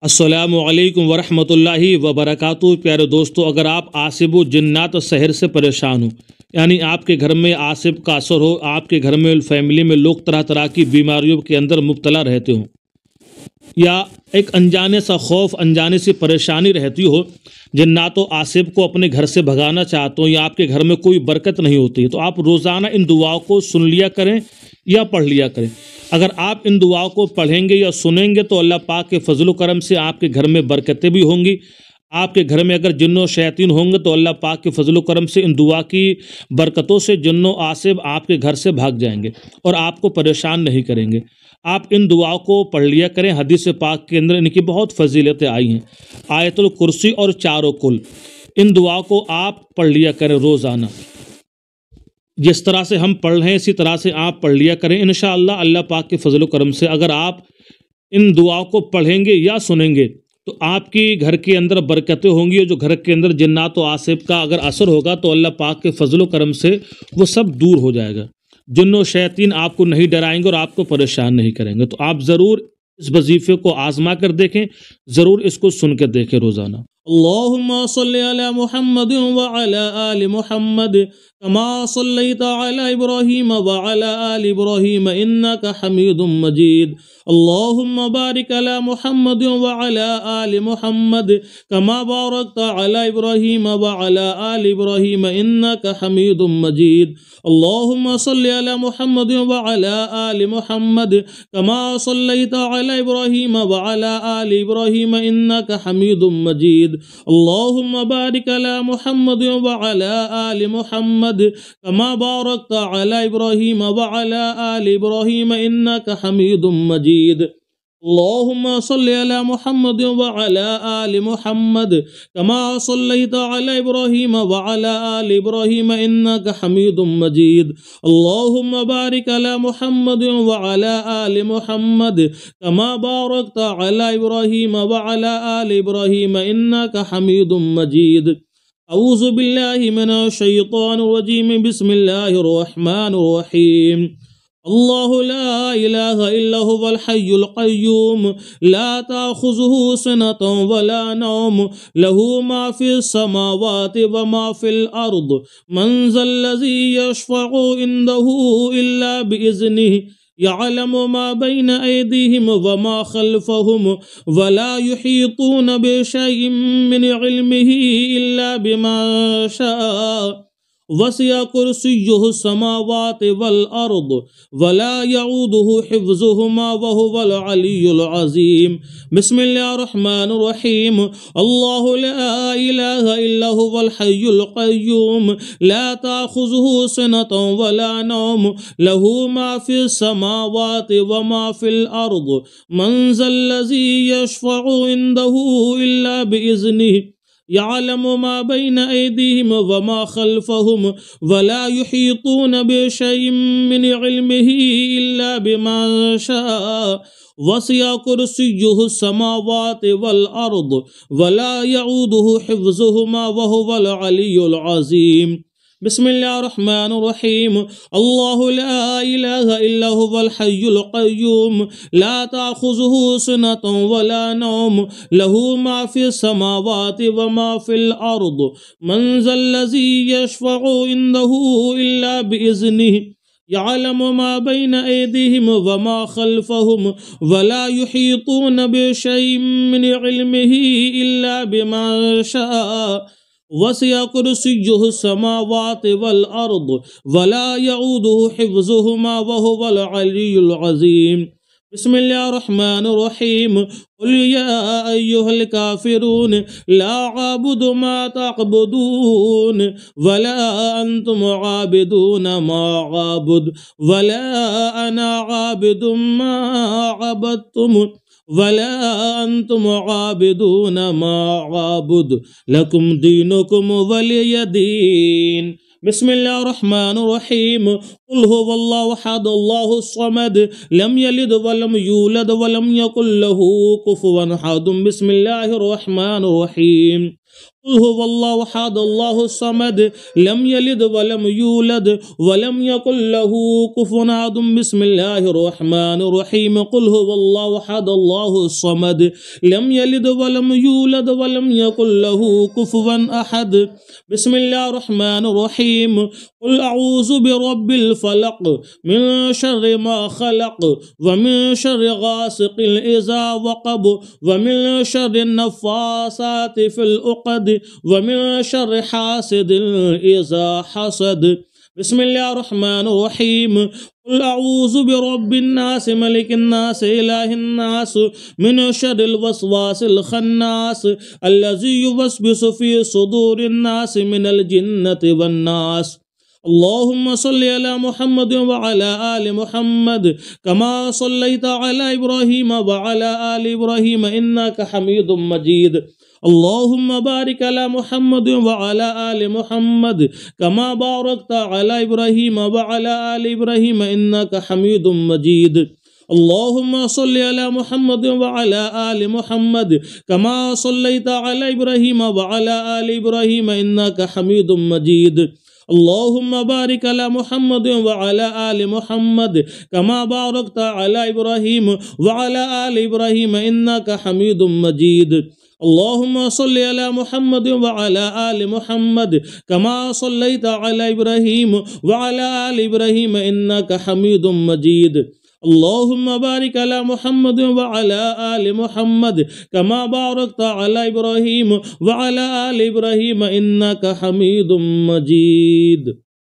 अस्सलामु अलैकुम वरहमतुल्लाहि वबरकातुहू। प्यारे दोस्तों, अगर आप आसिबु जिन्नात सहर से परेशान हो, यानी आपके घर में आसिब का असर हो, आपके घर में फैमिली में लोग तरह तरह की बीमारियों के अंदर मुब्तला रहते हो, या एक अनजाने सा खौफ, अनजाने सी परेशानी रहती हो, जिन्नात व आसिब को अपने घर से भगाना चाहते हो, या आपके घर में कोई बरकत नहीं होती है, तो आप रोज़ाना इन दुआओं को सुन लिया करें या पढ़ लिया करें। अगर आप इन दुआओं को पढ़ेंगे या सुनेंगे तो अल्लाह पाक के फजल करम से आपके घर में बरकतें भी होंगी। आपके घर में अगर जिन्नो शैतीन होंगे तो अल्लाह पाक के फजल करम से इन दुआ की बरकतों से जिन्नो आसिब आपके घर से भाग जाएंगे और आपको परेशान नहीं करेंगे। आप इन दुआओं को पढ़ लिया करें। हदीस पाक के अंदर इनकी बहुत फजीलतें आई हैं। आयतुल कुर्सी और चारों कुल, इन दुआओं को आप पढ़ लिया करें रोज़ाना। जिस तरह से हम पढ़ रहे हैं इसी तरह से आप पढ़ लिया करें। इंशाअल्लाह अल्लाह पाक के फजल करम से अगर आप इन दुआओं को पढ़ेंगे या सुनेंगे तो आपकी घर के अंदर बरकतें होंगी, और जो घर के अंदर जिन्नात व आसिब का अगर असर होगा तो अल्लाह पाक के फजल करम से वो सब दूर हो जाएगा। जिन्नो शैतीन आपको नहीं डराएंगे और आपको परेशान नहीं करेंगे। तो आप ज़रूर इस वजीफ़े को आजमा कर देखें, ज़रूर इसको सुन कर देखें रोज़ाना। अल्लाहुम्मा सल्लि अला मुहम्मद व अला आलि मुहम्मद कमा सल्लैता अला इब्राहीम व अला आलि इब्राहीम इन्नका हमीदुम मजीद। अल्लाहुम्मा बारिक अला मुहम्मद व अला आलि मुहम्मद कमा बारकता अला इब्राहीम व अला आलि इब्राहीम इन्नका हमीदुम मजीद। अल्लाहुम्मा सल्लि अला मुहम्मद व अला आलि मुहम्मद कमा सल्लैता अला इब्राहीम व अला आलि इब्राहीम इन्नका हमीदुम मजीद। अल्लाहुम्मा बारिक अला मुहम्मद व अला आलि मुहम्मद कमा बारकता अला इब्राहीम व अला आलि इब्राहीम इन्नका हमीदुम मजीद। अल्लाहुम्मा सल्लि अला मुहम्मद व अला आलि मुहम्मद कमा सल्लैता अला इब्राहीम व अला आलि इब्राहीम इन्नका हमीदुम मजीद। अल्लाहुम्मा बारिक अला मुहम्मद व अला आलि मुहम्मद कमा बारकता अला इब्राहीम व अला आलि इब्राहीम इन्नका हमीदुम मजीद। अऊज़ु बिल्लाहि मिनश शैतानिर रजीम। बिस्मिल्लाहिर रहमानिर रहीम। अल्लाहु ला इलाहा इल्ला हुवल हय्युल क़य्यूम ला ताख़ुज़ुहु सिनतुन वला नौम लहू मा फ़िस समावाति व मा फ़िल अर्द मन ज़ल्लज़ी यशफ़अु इंदहु इल्ला बिइज़्निहि यअलमु मा बैन ऐदीहिम व मा ख़ल्फ़हुम वला युहीतून बिशैइन मिन इल्मिहि इल्ला बिमा शाअ वसिअ कुर्सियुहु समावाति वल अर्द वला यऊदुहु हिफ्ज़ुहुमा व हुवल अलियुल अज़ीम। बिस्मिल्लाहिर रहमानिर रहीम। अल्लाहु ला इलाहा इल्ला हुवल हय्युल क़य्यूम ला ताख़ुज़ुहु सिनतुन वला नौम लहू मा फ़िस समावाति व मा फ़िल अर्द मन ज़ल्लज़ी यशफ़अु इंदहु इल्ला बिइज़्निहि यअलमु मा बैन ऐदीहिम व मा ख़ल्फ़हुम वला युहीतून बिशैइन मिन इल्मिहि इल्ला बिमा शाअ वसिअ कुर्सियुहु समावाति वल अर्द वला यऊदुहु हिफ्ज़ुहुमा व हुवल अलियुल अज़ीम। बिस्मिल्लाहिर रहमानिर रहीम। अल्लाहु ला इलाहा इल्ला हुवल हय्युल क़य्यूम ला ताख़ुज़ुहु सिनतुन वला नौम लहू मा फ़िस समावाति व मा फ़िल अर्द मन ज़ल्लज़ी यशफ़अु इंदहु इल्ला बिइज़्निहि यअलमु मा बैन ऐदीहिम व मा ख़ल्फ़हुम वला युहीतून बिशैइन मिन इल्मिहि इल्ला बिमा शाअ वसिअ कुर्सियुहु समावाति वल अर्द वला यऊदुहु हिफ्ज़ुहुमा व हुवल अलियुल अज़ीम। बिस्मिल्लाहिर रहमानिर रहीम। क़ुल या अय्युहल काफ़िरून ला अअबुदु मा तअबुदून वला अंतुम आबिदून मा अअबुदु वला अना आबिदुम मा अबदतुम वला अंतुम आबिदून मा अअबुदु लकुम दीनुकुम वलिय दीन। बिस्मिल्लाहिर रहमानिर रहीम। कुल हुवल्लाहु अहद अल्लाहुस समद लम यलिद वलम यूलद वलम यकुल लहू कुफुवन अहद बिस्मिल्लाहिर रहमानिर रहीम कुल हुवल्लाहु अहद अल्लाहुस समद लम यलिद वलम यूलद वलम यकुल लहू कुफुवन अहद बिस्मिल्लाहिर रहमानिर रहीम कुल हुवल्लाहु अहद अल्लाहुस समद लम यलिद वलम यूलद वलम यकुल लहू कुफुवन अहद बिस्मिल्लाहिर रहमानिर रहीम कुल अऊज़ु बिरब्बिल फलक मिन शर्रि मा खलक व मिन शर्रि गासिकिन इज़ा वक़ब व मिन शर्रि नफ़्फ़ासाति फिल उक़द व मिन शर्रि हासिदिन इज़ा हसद बिस्मिल्लाहिर रहमानिर रहीम कुल अऊज़ु बिरब्बिन नास मलिकिन नास इलाहिन नास मिन शर्रिल वसवासिल खन्नास अल्लज़ी युवस्विसु फ़ी सुदूरिन नास मिनल जिन्नति वन नास अल्लाहुम्मा सल्लि अला मुहम्मद व अला आलि मुहम्मद कमा सल्लैता अला इब्राहीम व अला आलि इब्राहीम इन्नका हमीदुम मजीद अल्लाहुम्मा बारिक अला मुहम्मद व अला आलि मुहम्मद कमा बारकता अला इब्राहीम व अला आलि इब्राहीम इन्नका हमीदुम मजीद अल्लाहुम्मा सल्लि अला मुहम्मद व अला आलि मुहम्मद कमा सल्लैता अला इब्राहीम व अला आलि इब्राहीम इन्नका हमीदुम मजीद अल्लाहुम्मा बारिक अला मुहम्मद व अला आलि मुहम्मद कमा बारकता अला इब्राहीम व अला आलि इब्राहीम इन्नका हमीदुम मजीद अल्लाहुम्मा सल्लि अला मुहम्मद व अला आलि मुहम्मद कमा सल्लैता अला इब्राहीम व अला आलि इब्राहीम इन्नका हमीदुम मजीद अल्लाहुम्मा बारिक अला मुहम्मद व अला आलि मुहम्मद कमा बारकता अला इब्राहीम व अला आलि इब्राहीम इन्नका हमीदुम मजीद।